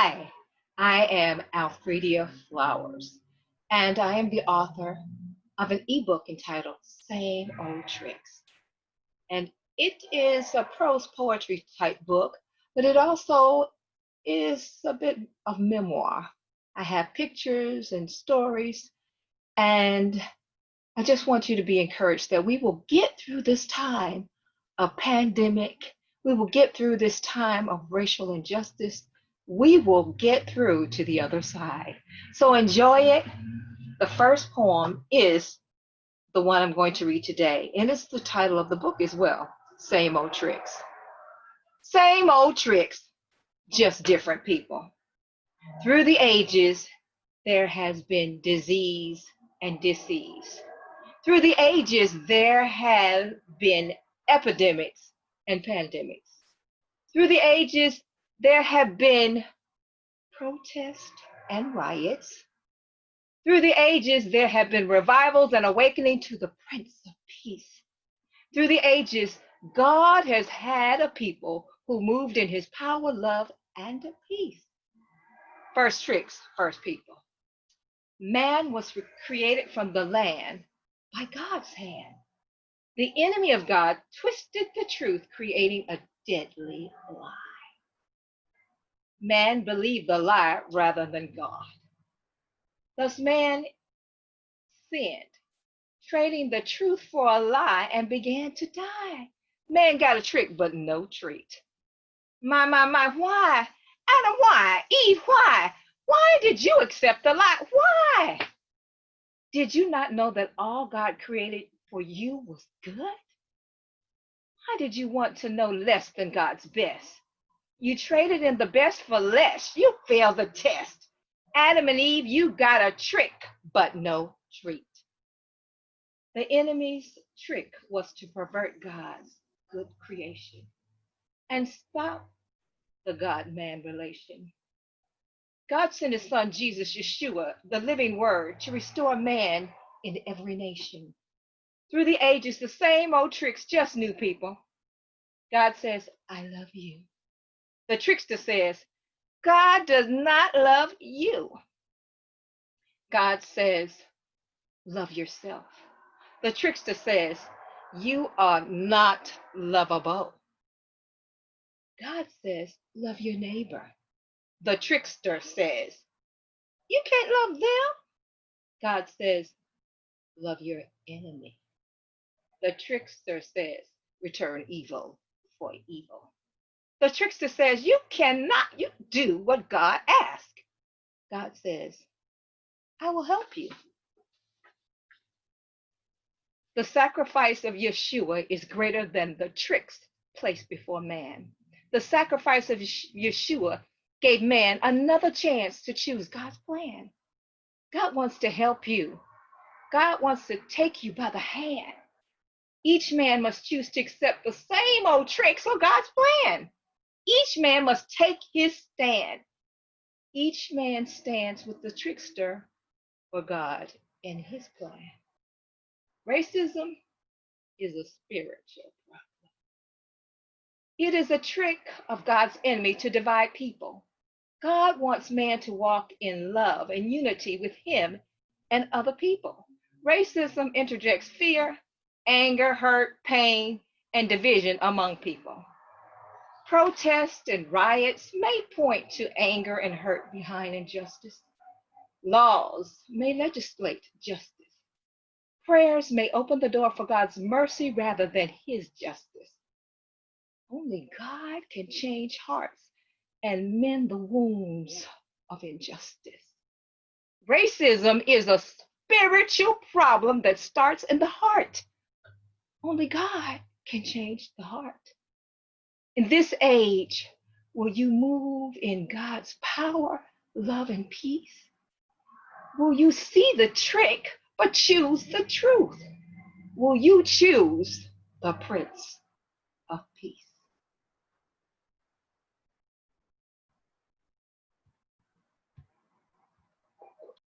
Hi, I am Alfreidia Flowers, and I am the author of an ebook entitled Same Old Tricks. And it is a prose poetry type book, but it also is a bit of memoir. I have pictures and stories, and I just want you to be encouraged that we will get through this time of pandemic. We will get through this time of racial injustice. We will get through to the other side. So enjoy it. The first poem is the one I'm going to read today, and it's the title of the book as well, Same Old Tricks. Same old tricks, just different people. Through the ages, there has been disease and disease. Through the ages, there have been epidemics and pandemics. Through the ages, there have been protests and riots. Through the ages, there have been revivals and awakening to the Prince of Peace. Through the ages, God has had a people who moved in his power, love, and peace. First tricks, first people. Man was created from the land by God's hand. The enemy of God twisted the truth, creating a deadly lie. Man believed the lie rather than God. Thus, man sinned, trading the truth for a lie, and began to die. Man got a trick, but no treat. My, why? Adam, why? Eve, why? Why did you accept the lie? Why? Did you not know that all God created for you was good? Why did you want to know less than God's best? You traded in the best for less. You failed the test. Adam and Eve, you got a trick, but no treat. The enemy's trick was to pervert God's good creation and stop the God-man relation. God sent his son, Jesus, Yeshua, the living word, to restore man in every nation. Through the ages, the same old tricks, just new people. God says, I love you. The trickster says, God does not love you. God says, love yourself. The trickster says, you are not lovable. God says, love your neighbor. The trickster says, you can't love them. God says, love your enemy. The trickster says, return evil for evil. The trickster says, you do what God asked. God says, I will help you. The sacrifice of Yeshua is greater than the tricks placed before man. The sacrifice of Yeshua gave man another chance to choose God's plan. God wants to help you. God wants to take you by the hand. Each man must choose to accept the same old tricks or God's plan. Each man must take his stand. Each man stands with the trickster or God and his plan. Racism is a spiritual problem. It is a trick of God's enemy to divide people. God wants man to walk in love and unity with him and other people. Racism interjects fear, anger, hurt, pain, and division among people. Protests and riots may point to anger and hurt behind injustice. Laws may legislate justice. Prayers may open the door for God's mercy rather than his justice. Only God can change hearts and mend the wounds of injustice. Racism is a spiritual problem that starts in the heart. Only God can change the heart. In this age, will you move in God's power, love, and peace? Will you see the trick but choose the truth? Will you choose the Prince of Peace?